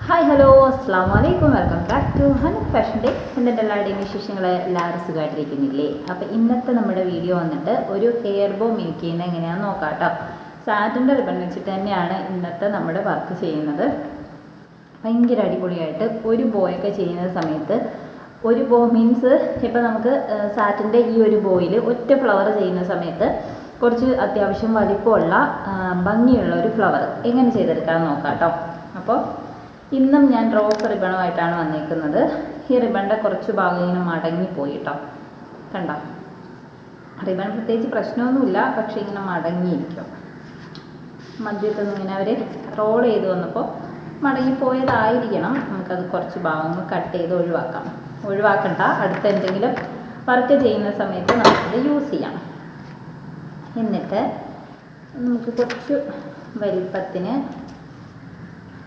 Hi hello അസ്സാം വലൈക്കും, welcome back to Hanu fashion day. എന്നിട്ട് എല്ലാവരുടെയും വിശേഷങ്ങൾ എല്ലാവരും സുഖമായിട്ടിരിക്കുന്നില്ലേ? അപ്പോൾ ഇന്നത്തെ നമ്മുടെ വീഡിയോ വന്നിട്ട് ഒരു ഹെയർ ബോ മേക്ക് ചെയ്യുന്നത് എങ്ങനെയാണെന്ന് നോക്കാം കേട്ടോ. സാറ്റിൻ്റെ റിബൺ വെച്ചിട്ട് തന്നെയാണ് ഇന്നത്തെ നമ്മുടെ വർക്ക് ചെയ്യുന്നത്. ഭയങ്കര അടിപൊളിയായിട്ട് ഒരു ബോയൊക്കെ ചെയ്യുന്ന സമയത്ത്, ഒരു ബോ മീൻസ് ഇപ്പോൾ നമുക്ക് സാറ്റിൻ്റെ ഈ ഒരു ബോയിൽ ഒറ്റ ഫ്ലവർ ചെയ്യുന്ന സമയത്ത് കുറച്ച് അത്യാവശ്യം വലിപ്പമുള്ള ഭംഗിയുള്ള ഒരു ഫ്ലവർ എങ്ങനെ ചെയ്തെടുക്കാമെന്ന് നോക്കാം കേട്ടോ. അപ്പോൾ ഇന്നും ഞാൻ റോസ് റിബണുമായിട്ടാണ് വന്നിരിക്കുന്നത്. ഈ റിബണിൻ്റെ കുറച്ച് ഭാഗം ഇങ്ങനെ മടങ്ങിപ്പോയി കേട്ടോ. കണ്ടോ, റിബൺ പ്രത്യേകിച്ച് പ്രശ്നമൊന്നുമില്ല, പക്ഷേ ഇങ്ങനെ മടങ്ങിയിരിക്കും. മധ്യത്തിൽ നിന്ന് ഇങ്ങനെ അവർ റോൾ ചെയ്ത് വന്നപ്പോൾ മടങ്ങിപ്പോയതായിരിക്കണം. നമുക്കത് കുറച്ച് ഭാഗങ്ങൾ കട്ട് ചെയ്ത് ഒഴിവാക്കണ്ട. അടുത്ത എന്തെങ്കിലും വർക്ക് ചെയ്യുന്ന സമയത്ത് നമുക്കത് യൂസ് ചെയ്യാം. എന്നിട്ട് നമുക്ക് കുറച്ച് വലിപ്പത്തിന്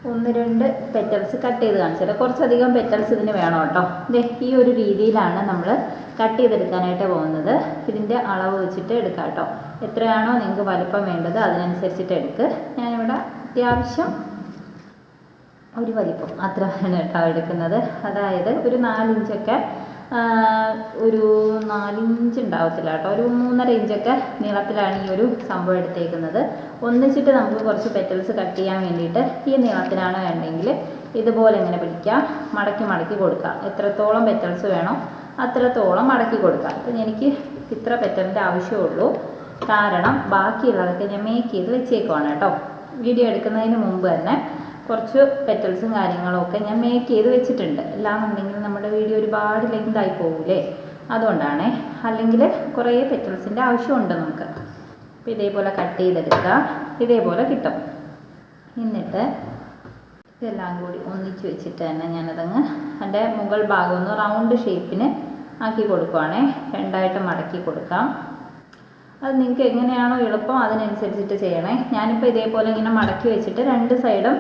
1-2 പെറ്റൽസ് കട്ട് ചെയ്ത് കാണിച്ചാൽ കുറച്ചധികം പെറ്റൽസ് ഇതിന് വേണം കേട്ടോ. ഈ ഒരു രീതിയിലാണ് നമ്മൾ കട്ട് ചെയ്തെടുക്കാനായിട്ട് പോകുന്നത്. ഇതിൻ്റെ അളവ് വെച്ചിട്ട് എടുക്കാം കേട്ടോ. എത്രയാണോ നിങ്ങൾക്ക് വലിപ്പം വേണ്ടത് അതിനനുസരിച്ചിട്ട് എടുക്ക്. ഞാനിവിടെ അത്യാവശ്യം ഒരു വലിപ്പം അത്രയാണ് കേട്ടോ എടുക്കുന്നത്. അതായത് ഒരു 4 ഇഞ്ചൊക്കെ, ഒരു 4 ഇഞ്ച് ഉണ്ടാവത്തില്ല കേട്ടോ, ഒരു 3.5 ഇഞ്ചൊക്കെ നീളത്തിലാണ് ഈ ഒരു സംഭവം എടുത്തേക്കുന്നത്. ഒന്നിച്ചിട്ട് നമുക്ക് കുറച്ച് പെറ്റൽസ് കട്ട് ചെയ്യാൻ വേണ്ടിയിട്ട് ഈ നീളത്തിലാണ് വേണ്ടെങ്കിൽ ഇതുപോലെ ഇങ്ങനെ പിടിക്കാം, മടക്കി കൊടുക്കാം. എത്രത്തോളം പെറ്റൽസ് വേണോ അത്രത്തോളം മടക്കി കൊടുക്കാം. അപ്പം എനിക്ക് ഇത്ര പെറ്റലിൻ്റെ ആവശ്യമുള്ളൂ, കാരണം ബാക്കിയുള്ളതൊക്കെ ഞാൻ മേക്ക് ചെയ്ത് വെച്ചേക്കുവാണ് കേട്ടോ. വീഡിയോ എടുക്കുന്നതിന് മുമ്പ് തന്നെ കുറച്ച് പെറ്റൽസും കാര്യങ്ങളും ഒക്കെ ഞാൻ മേക്ക് ചെയ്ത് വെച്ചിട്ടുണ്ട്. എല്ലാമെന്നുണ്ടെങ്കിൽ നമ്മുടെ വീഡിയോ ഒരുപാട് ലെങ്തായി പോകൂലേ, അതുകൊണ്ടാണ്. അല്ലെങ്കിൽ കുറേ പെറ്റൽസിൻ്റെ ആവശ്യമുണ്ട് നമുക്ക്. അപ്പോൾ ഇതേപോലെ കട്ട് ചെയ്തെടുക്കുക, ഇതേപോലെ കിട്ടും. എന്നിട്ട് ഇതെല്ലാം കൂടി ഒന്നിച്ച് വെച്ചിട്ട് തന്നെ ഞാനതങ്ങ് അതിൻ്റെ മുകൾ ഭാഗം ഒന്ന് റൗണ്ട് ഷേപ്പിന് ആക്കി കൊടുക്കുവാണേ. 2ആയിട്ട് മടക്കി കൊടുക്കാം. അത് നിങ്ങൾക്ക് എങ്ങനെയാണോ എളുപ്പം അതിനനുസരിച്ചിട്ട് ചെയ്യണേ. ഞാനിപ്പോൾ ഇതേപോലെ ഇങ്ങനെ മടക്കി വെച്ചിട്ട് 2 സൈഡും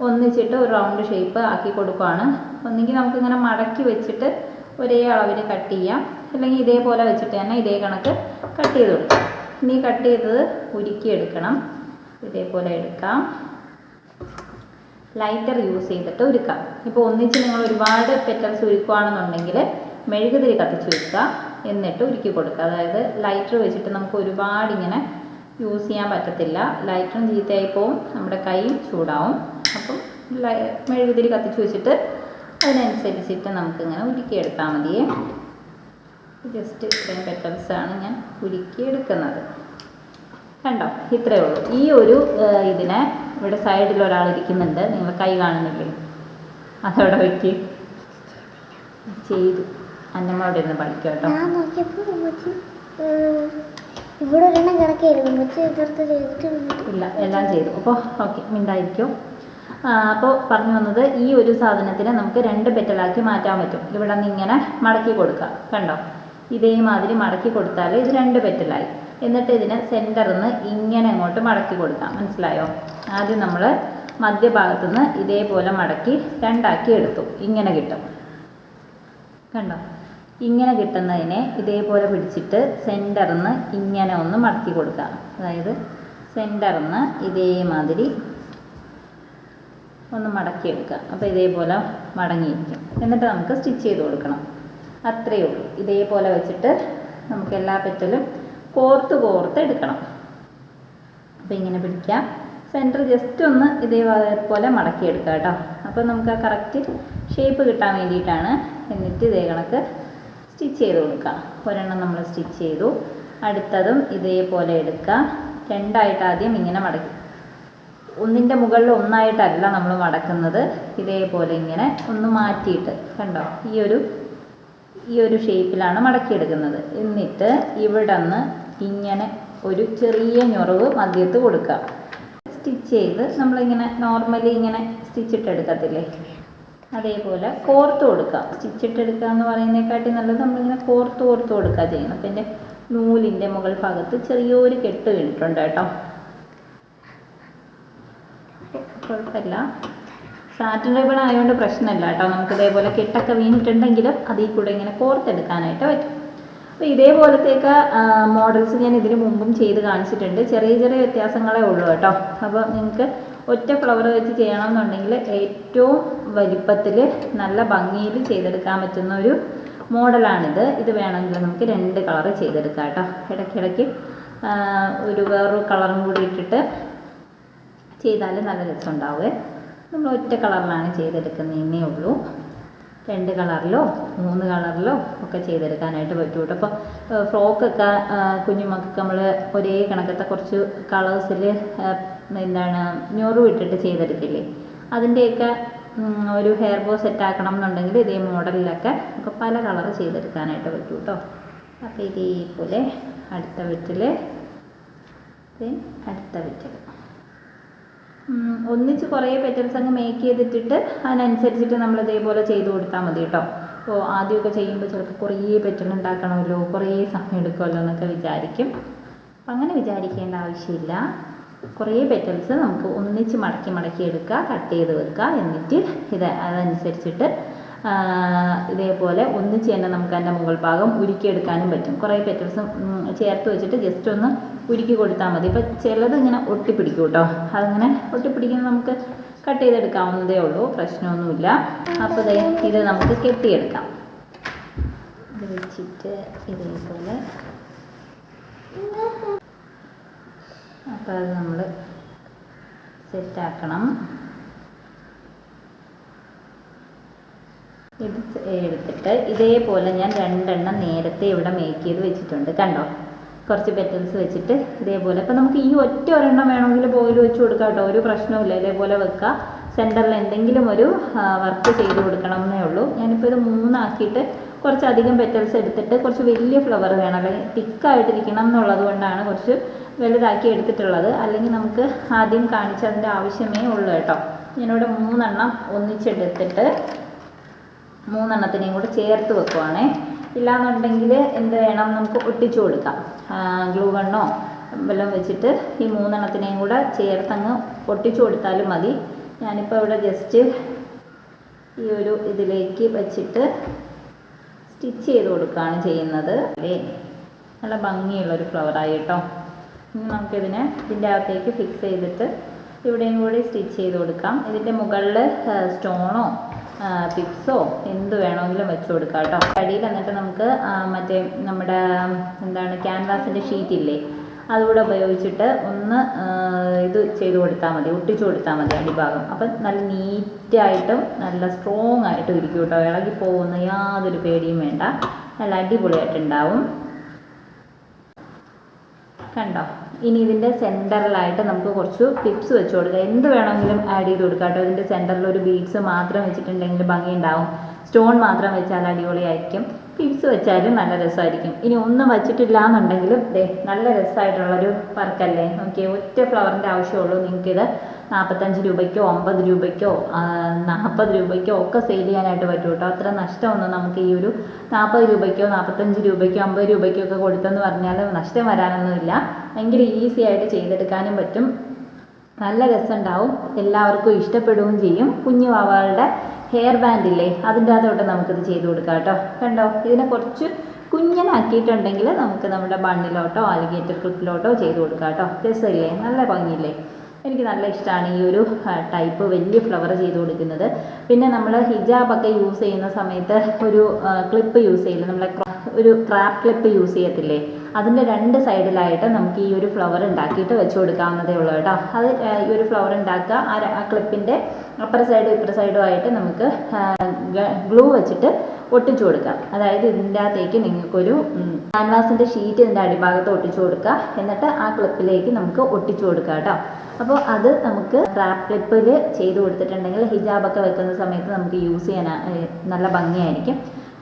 ഒന്നിച്ചിട്ട് ഒരു റൗണ്ട് ഷേപ്പ് ആക്കി കൊടുക്കുകയാണ്. ഒന്നുകിൽ നമുക്കിങ്ങനെ മടക്കി വെച്ചിട്ട് ഒരേ അളവിൽ കട്ട് ചെയ്യാം, അല്ലെങ്കിൽ ഇതേപോലെ വെച്ചിട്ട് തന്നെ ഇതേ കണക്ക് കട്ട് ചെയ്ത് കൊടുക്കാം. ഇനി കട്ട് ചെയ്തത് ഉരുക്കിയെടുക്കണം. ഇതേപോലെ എടുക്കാം, ലൈറ്റർ യൂസ് ചെയ്തിട്ട് ഉരുക്കാം. ഇപ്പോൾ ഒന്നിച്ച് നിങ്ങൾ ഒരുപാട് പെറ്റൽസ് ഉരുക്കുകയാണെന്നുണ്ടെങ്കിൽ മെഴുകുതിരി കത്തിച്ച് വെക്കുക, എന്നിട്ട് ഉരുക്കി കൊടുക്കുക. അതായത് ലൈറ്റർ വെച്ചിട്ട് നമുക്ക് ഒരുപാട് ഇങ്ങനെ യൂസ് ചെയ്യാൻ പറ്റത്തില്ല. ലൈറ്ററും ചീത്തയായി പോവും, നമ്മുടെ കൈയും ചൂടാവും. അപ്പം മെഴുകുതിരി കത്തിച്ച് വെച്ചിട്ട് അതിനനുസരിച്ചിട്ട് നമുക്കിങ്ങനെ ഉരുക്കിയെടുത്താൽ മതിയേ. ജസ്റ്റ് ഇത്രയും പെറ്റൽസാണ് ഞാൻ ഉരുക്കിയെടുക്കുന്നത്. കണ്ടോ, ഇത്രയേ ഉള്ളൂ. ഈ ഒരു ഇതിനെ ഇവിടെ സൈഡിൽ ഒരാൾ ഇരിക്കുന്നുണ്ട്, നിങ്ങൾ കൈ കാണുന്നില്ലേ, അതവിടെ വെക്ക് ചെയ്തു. അന്നമ്മ അവിടെ ഇരുന്ന് പഠിക്കാം കേട്ടോ. ഇല്ല, എല്ലാം ചെയ്തു. അപ്പോൾ ഓക്കെ, മിണ്ടായിരിക്കും. അപ്പോൾ പറഞ്ഞു വന്നത്, ഈ ഒരു സാധനത്തിന് നമുക്ക് 2 പെറ്റലാക്കി മാറ്റാൻ പറ്റും. ഇവിടെ നിന്ന് ഇങ്ങനെ മടക്കി കൊടുക്കാം. കണ്ടോ, ഇതേമാതിരി മടക്കി കൊടുത്താൽ ഇത് 2 പെറ്റലായി. എന്നിട്ട് ഇതിന് സെൻറ്ററിൽ നിന്ന് ഇങ്ങനെ അങ്ങോട്ട് മടക്കി കൊടുക്കാം. മനസ്സിലായോ? ആദ്യം നമ്മൾ മധ്യഭാഗത്തുനിന്ന് ഇതേപോലെ മടക്കി 2ആക്കി എടുത്തു. ഇങ്ങനെ കിട്ടും. കണ്ടോ, ഇങ്ങനെ കിട്ടുന്നതിനെ ഇതേപോലെ പിടിച്ചിട്ട് സെൻറ്ററിൽ നിന്ന് ഇങ്ങനെ ഒന്ന് മടക്കി കൊടുക്കാം. അതായത് സെൻറ്ററിൽ നിന്ന് ഇതേമാതിരി ഒന്ന് മടക്കിയെടുക്കുക. അപ്പോൾ ഇതേപോലെ മടങ്ങിയിരിക്കും. എന്നിട്ട് നമുക്ക് സ്റ്റിച്ച് ചെയ്ത് കൊടുക്കണം. അത്രയേ ഉള്ളൂ. ഇതേപോലെ വെച്ചിട്ട് നമുക്ക് എല്ലാ പെറ്റലും കോർത്ത് എടുക്കണം. അപ്പോൾ ഇങ്ങനെ പിടിക്കാം, സെൻറ്റർ ജസ്റ്റ് ഒന്ന് ഇതേപോലെ മടക്കിയെടുക്കുക കേട്ടോ. അപ്പോൾ നമുക്ക് ആ കറക്റ്റ് ഷേപ്പ് കിട്ടാൻ വേണ്ടിയിട്ടാണ്. എന്നിട്ട് ഇതേ കണക്ക് സ്റ്റിച്ച് ചെയ്ത് കൊടുക്കുക. ഒരെണ്ണം നമ്മൾ സ്റ്റിച്ച് ചെയ്തു, അടുത്തതും ഇതേപോലെ എടുക്കുക. 2ആയിട്ട് ആദ്യം ഇങ്ങനെ മടക്കി, ഒന്നിൻ്റെ മുകളിൽ ഒന്നായിട്ടല്ല നമ്മൾ മടക്കുന്നത്, ഇതേപോലെ ഇങ്ങനെ ഒന്ന് മാറ്റിയിട്ട്. കണ്ടോ, ഈ ഒരു ഷേപ്പിലാണ് മടക്കിയെടുക്കുന്നത്. എന്നിട്ട് ഇവിടെ നിന്ന് ഇങ്ങനെ ഒരു ചെറിയ ഞൊറിവ് മധ്യത്ത് കൊടുക്കുക. സ്റ്റിച്ച് ചെയ്ത് നമ്മളിങ്ങനെ നോർമലി ഇങ്ങനെ സ്റ്റിച്ചിട്ടെടുക്കത്തില്ലേ, അതേപോലെ കോർത്ത് കൊടുക്കുക. സ്റ്റിച്ചിട്ടെടുക്കുക എന്ന് പറയുന്നതിനെക്കാട്ടി നല്ലത് നമ്മളിങ്ങനെ കോർത്ത് കൊടുക്കുക ചെയ്യണം. അപ്പം എൻ്റെ നൂലിൻ്റെ മുകൾ ഭാഗത്ത് ചെറിയൊരു കെട്ട് വീണിട്ടുണ്ട് കേട്ടോ. കുഴപ്പമില്ല, സാറ്റിൻ റിബൺ ആയതുകൊണ്ട് പ്രശ്നമില്ല കേട്ടോ. നമുക്ക് ഇതേപോലെ കെട്ടൊക്കെ വീണിട്ടുണ്ടെങ്കിലും അതിൽ കൂടെ ഇങ്ങനെ കോർത്തെടുക്കാനായിട്ട് പറ്റും. അപ്പോൾ ഇതേപോലത്തെയൊക്കെ മോഡൽസ് ഞാൻ ഇതിന് മുമ്പും ചെയ്ത് കാണിച്ചിട്ടുണ്ട്. ചെറിയ വ്യത്യാസങ്ങളേ ഉള്ളൂ കേട്ടോ. അപ്പോൾ നിങ്ങൾക്ക് ഒറ്റ ഫ്ലവർ വെച്ച് ചെയ്യണമെന്നുണ്ടെങ്കിൽ ഏറ്റവും വലിപ്പത്തിൽ നല്ല ഭംഗിയിൽ ചെയ്തെടുക്കാൻ പറ്റുന്ന ഒരു മോഡലാണിത്. ഇത് വേണമെങ്കിൽ നമുക്ക് 2 കളർ ചെയ്തെടുക്കാം കേട്ടോ. ഇടയ്ക്കിടയ്ക്ക് ഒരു വേറൊരു കളറും കൂടി ഇട്ടിട്ട് ചെയ്താൽ നല്ല രസം ഉണ്ടാവുമേ. നമ്മൾ ഒറ്റ കളറിലാണ് ചെയ്തെടുക്കുന്നതേ ഉള്ളൂ. 2 കളറിലോ 3 കളറിലോ ഒക്കെ ചെയ്തെടുക്കാനായിട്ട് പറ്റും കേട്ടോ. അപ്പോൾ ഫ്രോക്കൊക്കെ കുഞ്ഞുമക്കൾക്ക് നമ്മൾ ഒരേ കണക്കത്തെ കുറച്ച് കളേഴ്സിൽ ഞൊറു ഇട്ടിട്ട് ചെയ്തെടുക്കില്ലേ, അതിൻ്റെയൊക്കെ ഒരു ഹെയർ ബോ സെറ്റ് ആക്കണം എന്നുണ്ടെങ്കിൽ ഇതേ മോഡലിലൊക്കെ നമുക്ക് പല കളർ ചെയ്തെടുക്കാനായിട്ട് പറ്റും കേട്ടോ. അപ്പോൾ ഇതേപോലെ അടുത്ത വിട്ടിൽ അടുത്ത വിട്ടിൽ ഒന്നിച്ച് കുറേ പെറ്റൽസ് അങ്ങ് മേക്ക് ചെയ്തിട്ടിട്ട് അതിനനുസരിച്ചിട്ട് നമ്മൾ ഇതേപോലെ ചെയ്ത് കൊടുത്താൽ മതി കേട്ടോ. അപ്പോൾ ആദ്യമൊക്കെ ചെയ്യുമ്പോൾ ചിലപ്പോൾ കുറേ പെറ്റൽ ഉണ്ടാക്കണമല്ലോ, കുറേ സമയം എടുക്കുമല്ലോ എന്നൊക്കെ വിചാരിക്കും. അപ്പം അങ്ങനെ വിചാരിക്കേണ്ട ആവശ്യമില്ല. കുറേ പെറ്റൽസ് നമുക്ക് ഒന്നിച്ച് മടക്കി മടക്കി എടുക്കുക, കട്ട് ചെയ്ത് വെക്കുക. എന്നിട്ട് അതനുസരിച്ചിട്ട് ഇതേപോലെ ഒന്നിച്ച് തന്നെ നമുക്ക് അതിൻ്റെ മുകൾ ഭാഗം ഉരുക്കിയെടുക്കാനും പറ്റും. കുറേ പെറ്റൽസ് ചേർത്ത് വെച്ചിട്ട് ജസ്റ്റ് ഒന്ന് ഉരുക്കി കൊടുത്താൽ മതി. ഇപ്പം ചിലത് ഇങ്ങനെ ഒട്ടിപ്പിടിക്കും കേട്ടോ. അതിങ്ങനെ ഒട്ടിപ്പിടിക്കുന്നത് നമുക്ക് കട്ട് ചെയ്തെടുക്കാവുന്നതേ ഉള്ളൂ, പ്രശ്നമൊന്നുമില്ല. അപ്പോൾ ഇത് നമുക്ക് കെട്ടിയെടുക്കാം. ഇത് വെച്ചിട്ട് ഇതേപോലെ അപ്പോൾ അത് നമ്മൾ സെറ്റാക്കണം. ഇത് എടുത്തിട്ട് ഇതേപോലെ ഞാൻ 2 എണ്ണം നേരത്തെ ഇവിടെ മേക്ക് ചെയ്ത് വെച്ചിട്ടുണ്ട്. കണ്ടോ, കുറച്ച് പെറ്റൽസ് വെച്ചിട്ട് ഇതേപോലെ. അപ്പോൾ നമുക്ക് ഈ ഒരെണ്ണം വേണമെങ്കിൽ ബോയിൽ വെച്ച് കൊടുക്കാം കേട്ടോ, ഒരു പ്രശ്നവുമില്ല. ഇതേപോലെ വെക്കുക. സെൻറ്ററിൽ എന്തെങ്കിലും ഒരു വർക്ക് ചെയ്ത് കൊടുക്കണം എന്നേ ഉള്ളൂ. ഞാനിപ്പോൾ ഇത് 3 ആക്കിയിട്ട് കുറച്ചധികം പെറ്റൽസ് എടുത്തിട്ട് കുറച്ച് വലിയ ഫ്ലവർ വേണം, അല്ലെങ്കിൽ തിക്കായിട്ടിരിക്കണം എന്നുള്ളത് കൊണ്ടാണ് കുറച്ച് വലുതാക്കി എടുത്തിട്ടുള്ളത്. അല്ലെങ്കിൽ നമുക്ക് ആദ്യം കാണിച്ചതിൻ്റെ ആവശ്യമേ ഉള്ളൂ കേട്ടോ. ഞാനിവിടെ 3 എണ്ണം ഒന്നിച്ചെടുത്തിട്ട് 3 എണ്ണത്തിനെയും കൂടെ ചേർത്ത് വെക്കുവാണേ. ഇല്ലാന്നുണ്ടെങ്കിൽ എന്ത് വേണം, നമുക്ക് ഒട്ടിച്ചു കൊടുക്കാം. ഗ്ലൂ ഗണ്ണോ വല്ലതും വെച്ചിട്ട് ഈ 3 എണ്ണത്തിനെയും കൂടെ ചേർത്തങ്ങ് ഒട്ടിച്ചു കൊടുത്താലും മതി. ഞാനിപ്പോൾ ഇവിടെ ജസ്റ്റ് ഈ ഒരു ഇതിലേക്ക് വെച്ചിട്ട് സ്റ്റിച്ച് ചെയ്ത് കൊടുക്കുകയാണ് ചെയ്യുന്നത്. നല്ല ഭംഗിയുള്ളൊരു ഫ്ലവറായി കേട്ടോ. ഇനി നമുക്കിതിനെ ഇതിൻ്റെ അകത്തേക്ക് ഫിക്സ് ചെയ്തിട്ട് ഇവിടെയും കൂടി സ്റ്റിച്ച് ചെയ്ത് കൊടുക്കാം. ഇതിൻ്റെ മുകളിൽ സ്റ്റോണോ പിക്സോ എന്ത് വേണമെങ്കിലും വെച്ച് കൊടുക്കാം കേട്ടോ. അടിയിൽ എന്നിട്ട് നമുക്ക് മറ്റേ നമ്മുടെ ക്യാൻവാസിൻ്റെ ഷീറ്റില്ലേ, അതുകൂടെ ഉപയോഗിച്ചിട്ട് ഒന്ന് ഇത് ചെയ്ത് കൊടുത്താൽ മതി, ഒട്ടിച്ചു കൊടുത്താൽ മതി അടിഭാഗം. അപ്പം നല്ല നീറ്റായിട്ടും നല്ല സ്ട്രോങ് ആയിട്ടും ഇരിക്കും കേട്ടോ. ഇളകി പോകുന്ന യാതൊരു പേടിയും വേണ്ട, നല്ല അടിപൊളിയായിട്ടുണ്ടാവും. കണ്ടോ, ഇനി ഇതിൻ്റെ സെൻറ്ററിലായിട്ട് നമുക്ക് കുറച്ച് ടിപ്സ് വെച്ച് കൊടുക്കാം. എന്ത് വേണമെങ്കിലും ആഡ് ചെയ്ത് കൊടുക്കാം കേട്ടോ. ഇതിൻ്റെ സെൻറ്ററിൽ ഒരു ബീഡ്സ് മാത്രം വെച്ചിട്ടുണ്ടെങ്കിൽ ഭംഗി ഉണ്ടാവും, സ്റ്റോൺ മാത്രം വെച്ചാൽ അടിപൊളിയായിരിക്കും, ടിപ്സ് വെച്ചാലും നല്ല രസമായിരിക്കും. ഇനി ഒന്നും വച്ചിട്ടില്ല എന്നുണ്ടെങ്കിലും നല്ല രസമായിട്ടുള്ളൊരു വർക്കല്ലേ. നോക്കിയേ, ഒറ്റ ഫ്ലവറിൻ്റെ ആവശ്യമുള്ളൂ. നിങ്ങൾക്കിത് 45 രൂപയ്ക്കോ 50 രൂപയ്ക്കോ 40 രൂപയ്ക്കോ ഒക്കെ സെയിൽ ചെയ്യാനായിട്ട് പറ്റും കേട്ടോ. അത്ര നഷ്ടമൊന്നും നമുക്ക് ഈ ഒരു 40 രൂപയ്ക്കോ 45 രൂപയ്ക്കോ 50 രൂപയ്ക്കോ ഒക്കെ കൊടുത്തെന്ന് പറഞ്ഞാൽ നഷ്ടം വരാനൊന്നുമില്ല. ഭയങ്കര ഈസി ആയിട്ട് ചെയ്തെടുക്കാനും പറ്റും, നല്ല രസമുണ്ടാവും, എല്ലാവർക്കും ഇഷ്ടപ്പെടുകയും ചെയ്യും. കുഞ്ഞു വാവകളുടെ ഹെയർ ബാൻഡില്ലേ, അതിൻ്റെ അകത്തോട്ട് നമുക്കിത് ചെയ്ത് കൊടുക്കാം കേട്ടോ. കണ്ടോ, ഇതിനെ കുറച്ച് കുഞ്ഞനാക്കിയിട്ടുണ്ടെങ്കിൽ നമുക്ക് നമ്മുടെ ബണ്ണിലോട്ടോ അലിഗേറ്റർ ക്ലിപ്പിലോട്ടോ ചെയ്ത് കൊടുക്കാം കേട്ടോ. രസമില്ലേ, നല്ല ഭംഗിയില്ലേ. എനിക്ക് നല്ല ഇഷ്ടമാണ് ഈ ഒരു ടൈപ്പ് വലിയ ഫ്ലവർ ചെയ്ത് കൊടുക്കുന്നത്. പിന്നെ നമ്മൾ ഹിജാബൊക്കെ യൂസ് ചെയ്യുന്ന സമയത്ത് ഒരു ക്ലിപ്പ് യൂസ് ചെയ്യില്ല, നമ്മളെ ഒരു ക്രാപ്പ് ക്ലിപ്പ് യൂസ് ചെയ്യത്തില്ലേ, അതിൻ്റെ 2 സൈഡിലായിട്ട് നമുക്ക് ഈ ഒരു ഫ്ലവർ ഉണ്ടാക്കിയിട്ട് വെച്ച് കൊടുക്കാവുന്നതേ ഉള്ളൂ കേട്ടോ. അത് ഈ ഒരു ഫ്ലവർ ഉണ്ടാക്കുക, ആ ക്ലിപ്പിൻ്റെ അപ്പുറ സൈഡും ഇപ്പുറ സൈഡും ആയിട്ട് നമുക്ക് ഗ്ലൂ വെച്ചിട്ട് ഒട്ടിച്ചു കൊടുക്കാം. അതായത് ഇതിൻ്റെ അകത്തേക്ക് നിങ്ങൾക്കൊരു ക്യാൻവാസിൻ്റെ ഷീറ്റ് ഇതിൻ്റെ അടിഭാഗത്ത് ഒട്ടിച്ചു കൊടുക്കുക, എന്നിട്ട് ആ ക്ലിപ്പിലേക്ക് നമുക്ക് ഒട്ടിച്ചു കൊടുക്കാം കേട്ടോ. അപ്പോൾ അത് നമുക്ക് ക്രാപ്പ് ക്ലിപ്പിൽ ചെയ്ത് കൊടുത്തിട്ടുണ്ടെങ്കിൽ ഹിജാബൊക്കെ വെക്കുന്ന സമയത്ത് നമുക്ക് യൂസ് ചെയ്യാൻ നല്ല ഭംഗിയായിരിക്കും.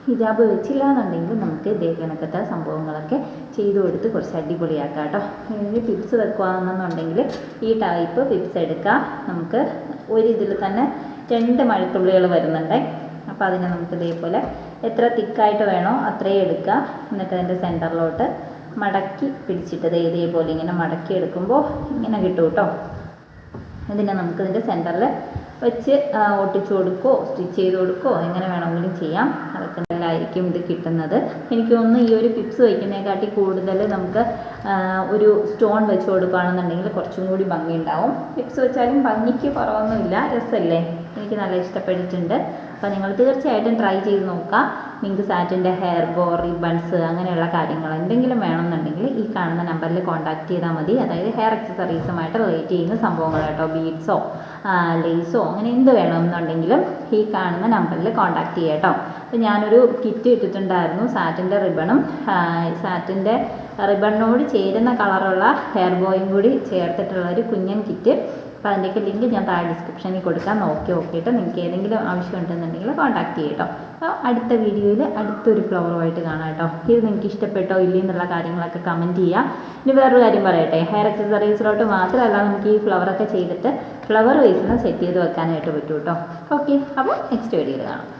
ഹിജാബ് വെച്ചില്ല എന്നുണ്ടെങ്കിൽ നമുക്ക് ഇതേ കണക്കത്തെ സംഭവങ്ങളൊക്കെ ചെയ്ത് കൊടുത്ത് കുറച്ച് അടിപൊളിയാക്കാം കേട്ടോ. ഇനി ടിപ്സ് വെക്കുകയാണെന്നുണ്ടെങ്കിൽ ഈ ടൈപ്പ് ടിപ്സ് എടുക്കാം. നമുക്ക് ഒരു ഇതിൽ തന്നെ 2 മഴത്തുള്ളികൾ വരുന്നുണ്ട്. അപ്പോൾ അതിനെ നമുക്ക് ഇതേപോലെ എത്ര തിക്കായിട്ട് വേണോ അത്രയും എടുക്കുക. എന്നിട്ട് അതിൻ്റെ സെൻറ്ററിലോട്ട് മടക്കി പിടിച്ചിട്ട് ഇതേപോലെ ഇങ്ങനെ മടക്കി എടുക്കുമ്പോൾ ഇങ്ങനെ കിട്ടും കേട്ടോ. ഇതിനെ നമുക്ക് ഇതിൻ്റെ സെൻറ്ററിൽ വെച്ച് ഒട്ടിച്ചു കൊടുക്കുകയോ സ്റ്റിച്ച് ചെയ്ത് കൊടുക്കുകയോ എങ്ങനെ വേണമെങ്കിലും ചെയ്യാം. അതൊക്കെ നല്ലതായിരിക്കും ഇത് കിട്ടുന്നത്. എനിക്ക് തോന്നുന്നു ഈ ഒരു പിപ്സ് വയ്ക്കുന്നതിനെക്കാട്ടി കൂടുതൽ നമുക്ക് ഒരു സ്റ്റോൺ വെച്ച് കൊടുക്കുകയാണെന്നുണ്ടെങ്കിൽ കുറച്ചും കൂടി ഭംഗി ഉണ്ടാവും. പിപ്സ് വെച്ചാലും ഭംഗിക്ക് കുറവൊന്നുമില്ല, രസമല്ലേ? എനിക്ക് നല്ല ഇഷ്ടപ്പെട്ടിട്ടുണ്ട്. അപ്പോൾ നിങ്ങൾ തീർച്ചയായിട്ടും ട്രൈ ചെയ്ത് നോക്കുക. നിങ്ങൾക്ക് സാറ്റിൻ്റെ ഹെയർ ബോ, റിബൺസ് അങ്ങനെയുള്ള കാര്യങ്ങൾ എന്തെങ്കിലും വേണമെന്നുണ്ടെങ്കിൽ ഈ കാണുന്ന നമ്പറിൽ കോൺടാക്ട് ചെയ്താൽ മതി. അതായത് ഹെയർ അക്സസറീസുമായിട്ട് റിലേറ്റ് ചെയ്യുന്ന സംഭവങ്ങൾ കേട്ടോ, ബീഡ്സോ ലേസോ അങ്ങനെ എന്ത് വേണമെന്നുണ്ടെങ്കിലും ഈ കാണുന്ന നമ്പറിൽ കോൺടാക്ട് ചെയ്യുക കേട്ടോ. അപ്പോൾ ഞാനൊരു കിറ്റ് ഇട്ടിട്ടുണ്ടായിരുന്നു, സാറ്റിൻ്റെ റിബണും സാറ്റിൻ്റെ റിബണിനോട് ചേരുന്ന കളറുള്ള ഹെയർ ബോയും കൂടി ചേർത്തിട്ടുള്ള ഒരു കുഞ്ഞൻ കിറ്റ്. അപ്പോൾ അതിൻ്റെയൊക്കെ ലിങ്ക് ഞാൻ താഴെ ഡിസ്ക്രിപ്ഷനിൽ കൊടുക്കാം, നോക്കിയിട്ട് നിങ്ങൾക്ക് ഏതെങ്കിലും ആവശ്യമുണ്ടെന്നുണ്ടെങ്കിൽ കോൺടാക്ട് ചെയ്യുക കേട്ടോ. അപ്പോൾ അടുത്ത വീഡിയോയിൽ അടുത്തൊരു ഫ്ലവറുമായിട്ട് കാണാം കേട്ടോ. ഇത് നിങ്ങൾക്ക് ഇഷ്ടപ്പെട്ടോ ഇല്ലേ എന്നുള്ള കാര്യങ്ങളൊക്കെ കമൻറ്റ് ചെയ്യുക. ഇനി വേറൊരു കാര്യം പറയട്ടെ, ഹെയർ അക്സസറീസിലോട്ട് മാത്രമല്ല നമുക്ക് ഈ ഫ്ലവറൊക്കെ ചെയ്തിട്ട് ഫ്ലവർ വേസിന് സെറ്റ് ചെയ്ത് വെക്കാനായിട്ട് പറ്റും കേട്ടോ. ഓക്കെ, അപ്പോൾ നെക്സ്റ്റ് വീഡിയോയിൽ കാണാം.